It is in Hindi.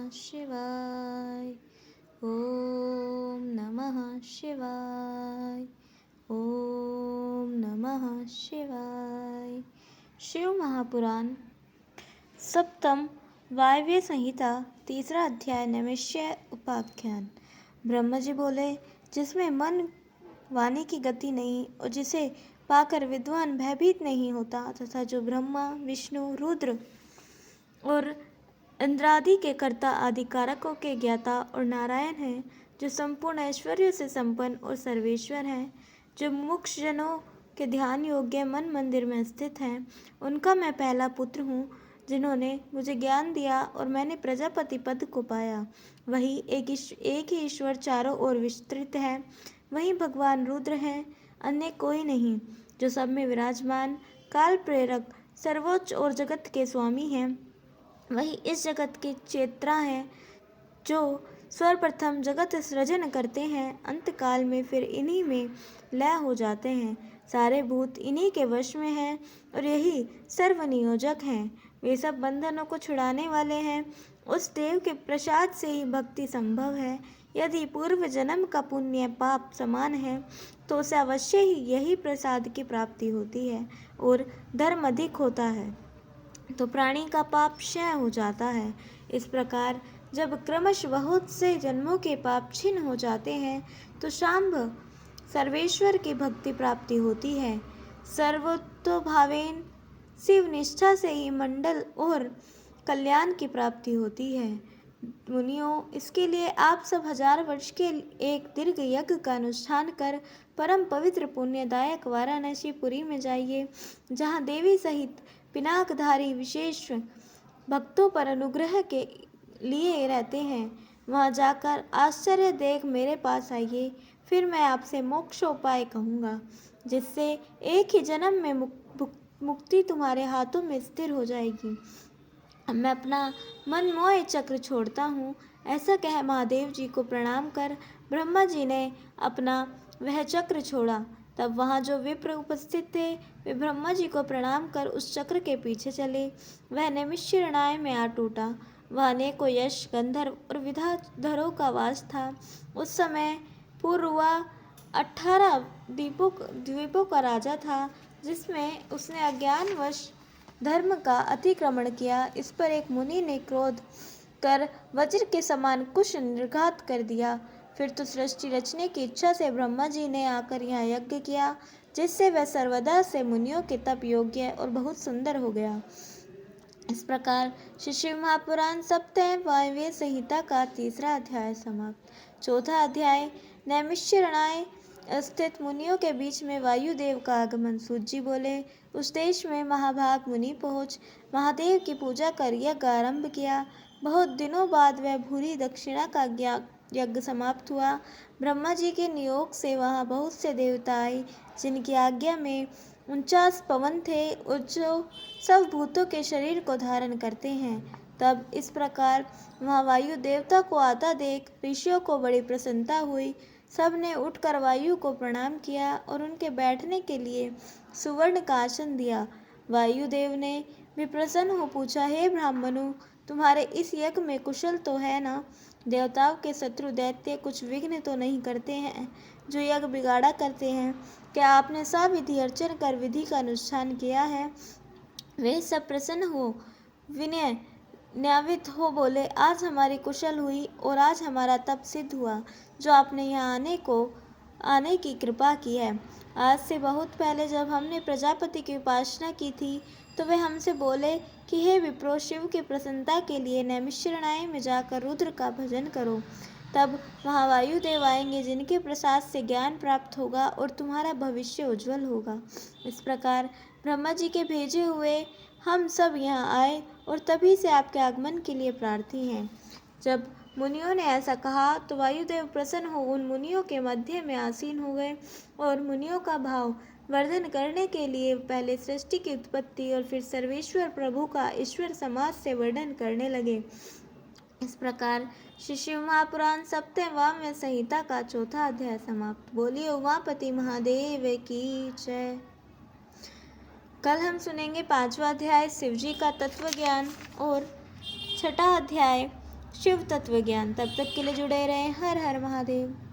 शिवाय। ओम नमः शिवाय। ओम नमः शिवाय। शिव महापुराण सप्तम वायव्य संहिता तीसरा अध्याय नैमिष्य उपाख्यान। ब्रह्मा जी बोले, जिसमें मन वाणी की गति नहीं और जिसे पाकर विद्वान भयभीत नहीं होता, तथा जो ब्रह्मा विष्णु रुद्र और इंद्रादि के कर्ता आदि कारकों के ज्ञाता और नारायण है, जो संपूर्ण ऐश्वर्य से संपन्न और सर्वेश्वर है, जो मुमुक्ष जनों के ध्यान योग्य मन मंदिर में स्थित हैं, उनका मैं पहला पुत्र हूँ, जिन्होंने मुझे ज्ञान दिया और मैंने प्रजापति पद को पाया। वही एक ही ईश्वर चारों ओर विस्तृत है, वही भगवान रुद्र हैं, अन्य कोई नहीं, जो सब में विराजमान काल प्रेरक सर्वोच्च और जगत के स्वामी हैं। वही इस जगत के चेत्रा हैं, जो सर्वप्रथम जगत सृजन करते हैं, अंतकाल में फिर इन्हीं में लय हो जाते हैं। सारे भूत इन्हीं के वश में हैं और यही सर्वनियोजक हैं। वे सब बंधनों को छुड़ाने वाले हैं। उस देव के प्रसाद से ही भक्ति संभव है। यदि पूर्व जन्म का पुण्य पाप समान है तो उसे अवश्य ही यही प्रसाद की प्राप्ति होती है और धर्म अधिक होता है तो प्राणी का पाप क्षय हो जाता है। इस प्रकार जब क्रमश बहुत से जन्मों के पाप छिन्न हो जाते हैं तो शांभ सर्वेश्वर की भक्ति प्राप्ति होती है। सर्वतोभावेन शिव निष्ठा से ही मंडल और कल्याण की प्राप्ति होती है। मुनियों, इसके लिए आप सब 1000 वर्ष के एक दीर्घ यज्ञ का अनुष्ठान कर परम पवित्र पुण्यदायक वाराणसी पुरी में जाइए, जहाँ देवी सहित पिनाकधारी विशेष भक्तों पर अनुग्रह के लिए रहते हैं। वहाँ जाकर आश्चर्य देख मेरे पास आइए, फिर मैं आपसे मोक्षोपाय कहूँगा, जिससे एक ही जन्म में मुक्ति तुम्हारे हाथों में स्थिर हो जाएगी। मैं अपना मनमोह चक्र छोड़ता हूँ। ऐसा कह महादेव जी को प्रणाम कर ब्रह्मा जी ने अपना वह चक्र छोड़ा। तब वहाँ जो विप्र उपस्थित थे वे ब्रह्मा जी को प्रणाम कर उस चक्र के पीछे चले। वह नैमिषारण्य में आ टूटा। वह अनेकों यश गंधर्व और विद्याधरों का वास था। उस समय पूर्वा 18 द्वीपों का राजा था, जिसमें उसने अज्ञानवश धर्म का अतिक्रमण किया। इस पर एक मुनि ने क्रोध कर वज्र के समान कुश निर्घात कर दिया। फिर तो सृष्टि रचने की इच्छा से ब्रह्मा जी ने आकर यहाँ यज्ञ किया, जिससे वह सर्वदा से मुनियों के तप योग्य और बहुत सुंदर हो गया। इस प्रकार श्री शिव महापुराण सप्तम वायव्य संहिता का तीसरा अध्याय समाप्त। चौथा अध्याय नैमिषारण्य स्थित मुनियों के बीच में वायुदेव का आगमन। सूत जी बोले, उस देश में महाभाग मुनि पहुँच महादेव की पूजा कर यज्ञ आरंभ किया। बहुत दिनों बाद वह भूरी दक्षिणा का यज्ञ समाप्त हुआ। ब्रह्मा जी के नियोग से वहाँ बहुत से देवता आए, जिनकी आज्ञा में 49 पवन थे और जो सब भूतों के शरीर को धारण करते हैं। तब इस प्रकार वहाँ वायु देवता को आता देख ऋषियों को बड़ी प्रसन्नता हुई। सब ने उठकर वायु को प्रणाम किया और उनके बैठने के लिए सुवर्ण का आसन दिया। वायुदेव ने भी प्रसन्न हो पूछा, हे ब्राह्मणों, तुम्हारे इस यज्ञ में कुशल तो है ना? देवताओं के शत्रु दैत्य कुछ विघ्न तो नहीं करते हैं, जो यज्ञ बिगाड़ा करते हैं? क्या आपने साविधि अर्चन कर विधि का अनुष्ठान किया है? वे सब प्रसन्न हो विनय न्यावित हो बोले, आज हमारी कुशल हुई और आज हमारा तप सिद्ध हुआ, जो आपने यहाँ आने की कृपा की है। आज से बहुत पहले जब हमने प्रजापति की उपासना की थी तो वे हमसे बोले कि हे विप्रो, शिव की प्रसन्नता के लिए नैमिषारण्य में जाकर रुद्र का भजन करो। तब वहाँ वायुदेव आएंगे, जिनके प्रसाद से ज्ञान प्राप्त होगा और तुम्हारा भविष्य उज्जवल होगा। इस प्रकार ब्रह्मा जी के भेजे हुए हम सब यहाँ आए और तभी से आपके आगमन के लिए प्रार्थी हैं। जब मुनियों ने ऐसा कहा तो वायुदेव प्रसन्न हो उन मुनियों के मध्य में आसीन हो गए और मुनियों का भाव वर्धन करने के लिए पहले सृष्टि की उत्पत्ति और फिर सर्वेश्वर प्रभु का ईश्वर समाज से वर्णन करने लगे। इस प्रकार श्री शिव महापुराण सप्तम वायव्य संहिता का चौथा अध्याय समाप्त। बोलिए उमापति महादेव की जय। कल हम सुनेंगे 5वां अध्याय शिवजी का तत्व ज्ञान और 6ठा अध्याय शिव तत्व ज्ञान। तब तक के लिए जुड़े रहें। हर हर महादेव।